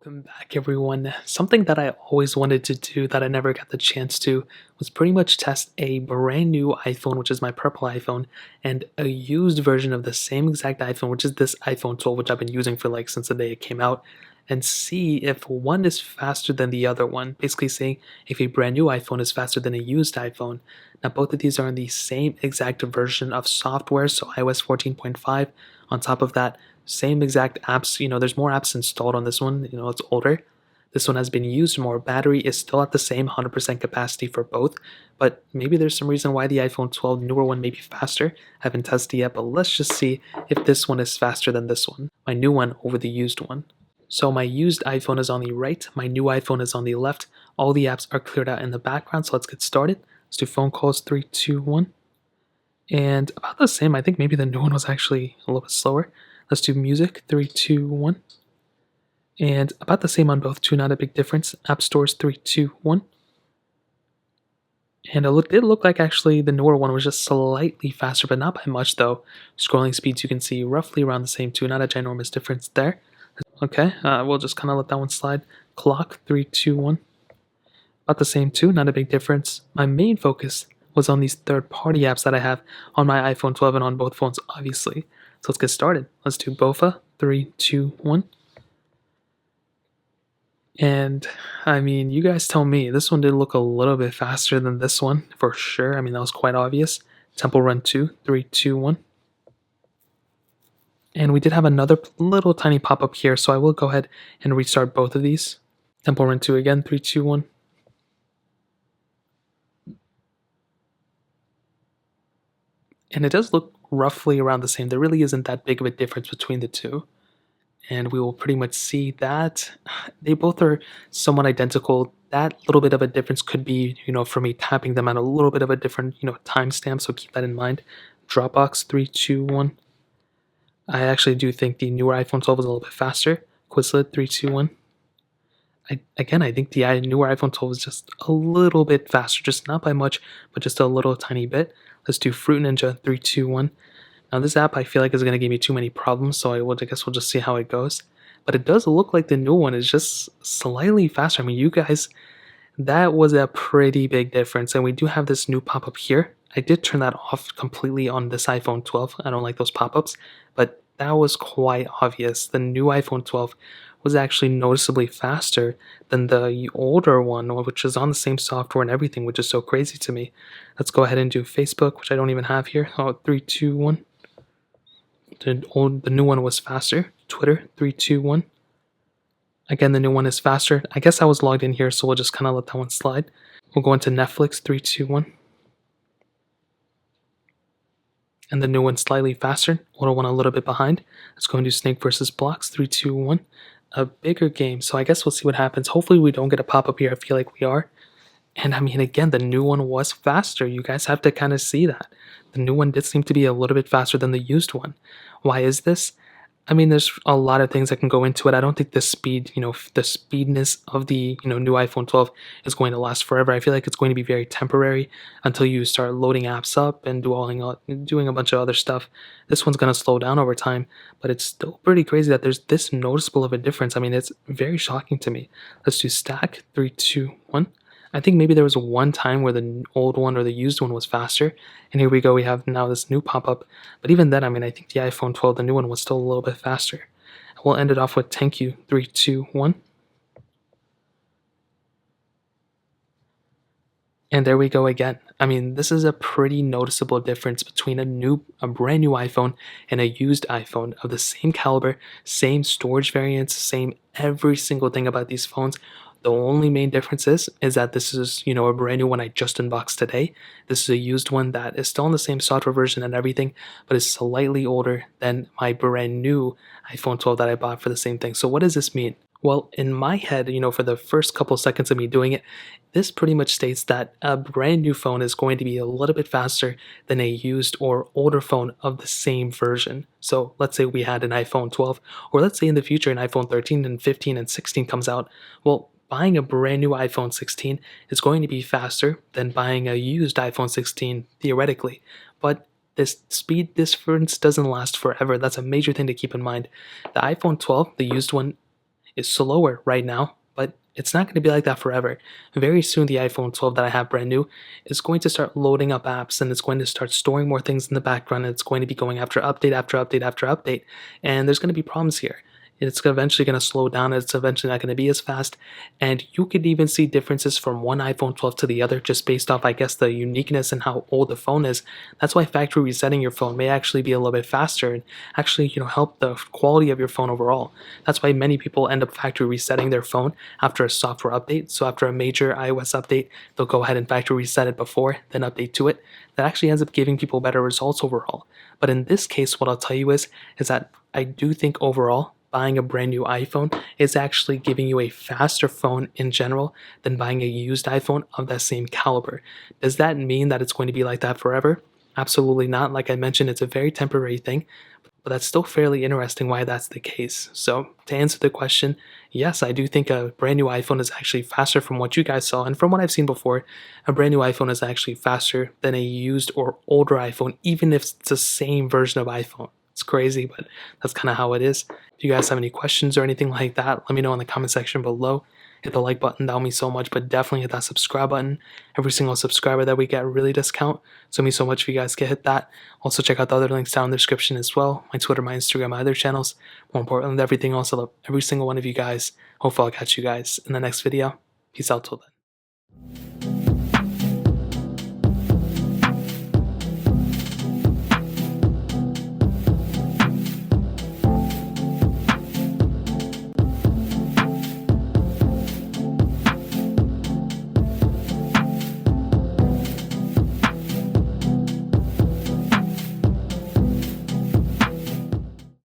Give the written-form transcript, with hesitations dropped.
Welcome back, everyone. Something that I always wanted to do that I never got the chance to was pretty much test a brand new iPhone, which is my purple iPhone, and a used version of the same exact iPhone, which is this iPhone 12, which I've been using for like since the day it came out, and see if one is faster than the other one. Basically, saying if a brand new iPhone is faster than a used iPhone. Now, both of these are in the same exact version of software, so iOS 14.5. On top of that, same exact apps. There's more apps installed on this one. It's older. This one has been used more. Battery is still at the same 100% capacity for both, but maybe there's some reason why the iPhone 12 newer one may be faster. Haven't tested yet, but let's just see if this one is faster than this one. My new one over the used one. So my used iPhone is on the right, my new iPhone is on the left. All the apps are cleared out in the background, so let's get started. Let's do phone calls, 3, 2, 1. And about the same, I think maybe the new one was actually a little bit slower. Let's do music, 3, 2, 1. And about the same on both, too, not a big difference. App stores, 3, 2, 1. And it did look like actually the newer one was just slightly faster, but not by much though. Scrolling speeds you can see roughly around the same too, not a ginormous difference there. Okay, we'll just kind of let that one slide. Clock, 3, 2, 1. About the same too, not a big difference. My main focus was on these third-party apps that I have on my iPhone 12 and on both phones, obviously. So let's get started. Let's do BOFA, 3, 2, 1. And I mean, you guys tell me, this one did look a little bit faster than this one, for sure. I mean, that was quite obvious. Temple Run 2, 3, 2, 1. And we did have another little tiny pop-up here, so I will go ahead and restart both of these. Temple Run 2 again, 3, 2, 1. And it does look roughly around the same. There really isn't that big of a difference between the two. And we will pretty much see that they both are somewhat identical. That little bit of a difference could be, for me tapping them at a little bit of a different, timestamp, so keep that in mind. Dropbox, 3, 2, 1. I actually do think the newer iPhone 12 is a little bit faster. Quizlet, 3, 2, 1. I think the newer iPhone 12 is just a little bit faster, just not by much, but just a little tiny bit. Let's do Fruit Ninja, 3, 2, 1. Now this app I feel like is going to give me too many problems, so I guess we'll just see how it goes. But it does look like the new one is just slightly faster. I mean, you guys, that was a pretty big difference. And we do have this new pop-up here. I did turn that off completely on this iPhone 12. I don't like those pop-ups, but that was quite obvious. The new iPhone 12 was actually noticeably faster than the older one, which is on the same software and everything, which is so crazy to me. Let's go ahead and do Facebook, which I don't even have here. Oh, 3, 2, 1. The new one was faster. Twitter, 3, 2, 1. Again, the new one is faster. I guess I was logged in here, so we'll just kind of let that one slide. We'll go into Netflix, 3, 2, 1. And the new one's slightly faster. Older one a little bit behind. Let's go and do Snake versus Blocks, 3, 2, 1. A bigger game, so I guess we'll see what happens. Hopefully we don't get a pop-up here. I feel like we are. And I mean, again, the new one was faster. You guys have to kind of see that. The new one did seem to be a little bit faster than the used one. Why is this? I mean, there's a lot of things that can go into it. I don't think the speed, the speedness of the, new iPhone 12 is going to last forever. I feel like it's going to be very temporary until you start loading apps up and doing a bunch of other stuff. This one's going to slow down over time, but it's still pretty crazy that there's this noticeable of a difference. I mean, it's very shocking to me. Let's do stack, 3, 2, 1. I think maybe there was one time where the old one or the used one was faster. And here we go, we have now this new pop-up. But even then, I mean, I think the iPhone 12, the new one, was still a little bit faster. We'll end it off with thank you, 3, 2, 1. And there we go again. I mean, this is a pretty noticeable difference between a brand new iPhone and a used iPhone of the same caliber, same storage variants, same every single thing about these phones. The only main difference is that this is, a brand new one I just unboxed today. This is a used one that is still on the same software version and everything, but is slightly older than my brand new iPhone 12 that I bought for the same thing. So what does this mean? Well, in my head, for the first couple seconds of me doing it, this pretty much states that a brand new phone is going to be a little bit faster than a used or older phone of the same version. So let's say we had an iPhone 12, or let's say in the future an iPhone 13 and 15 and 16 comes out. Well, buying a brand new iPhone 16 is going to be faster than buying a used iPhone 16 theoretically. But this speed difference doesn't last forever. That's a major thing to keep in mind. The iPhone 12, the used one, is slower right now, but it's not going to be like that forever. Very soon, the iPhone 12 that I have brand new is going to start loading up apps, and it's going to start storing more things in the background, and it's going to be going after update after update after update. And there's going to be problems here. It's eventually going to slow down. It's eventually not going to be as fast. And you could even see differences from one iPhone 12 to the other just based off, I guess, the uniqueness and how old the phone is. That's why factory resetting your phone may actually be a little bit faster and actually, help the quality of your phone overall. That's why many people end up factory resetting their phone after a software update. So after a major iOS update, they'll go ahead and factory reset it before, then update to it. That actually ends up giving people better results overall. But in this case, what I'll tell you is that I do think overall buying a brand new iPhone is actually giving you a faster phone in general than buying a used iPhone of that same caliber. Does that mean that it's going to be like that forever? Absolutely not. Like I mentioned, it's a very temporary thing, but that's still fairly interesting why that's the case. So, to answer the question, yes, I do think a brand new iPhone is actually faster from what you guys saw. And from what I've seen before, a brand new iPhone is actually faster than a used or older iPhone, even if it's the same version of iPhone. It's crazy, but that's kind of how it is. If you guys have any questions or anything like that, let me know in the comment section below. Hit the like button, that would mean so much, but definitely hit that subscribe button. Every single subscriber that we get really does count, so it means so much if you guys can hit that. Also, check out the other links down in the description as well. My Twitter, my Instagram, my other channels. More importantly than everything else, I love every single one of you guys. Hopefully I'll catch you guys in the next video. Peace out till then.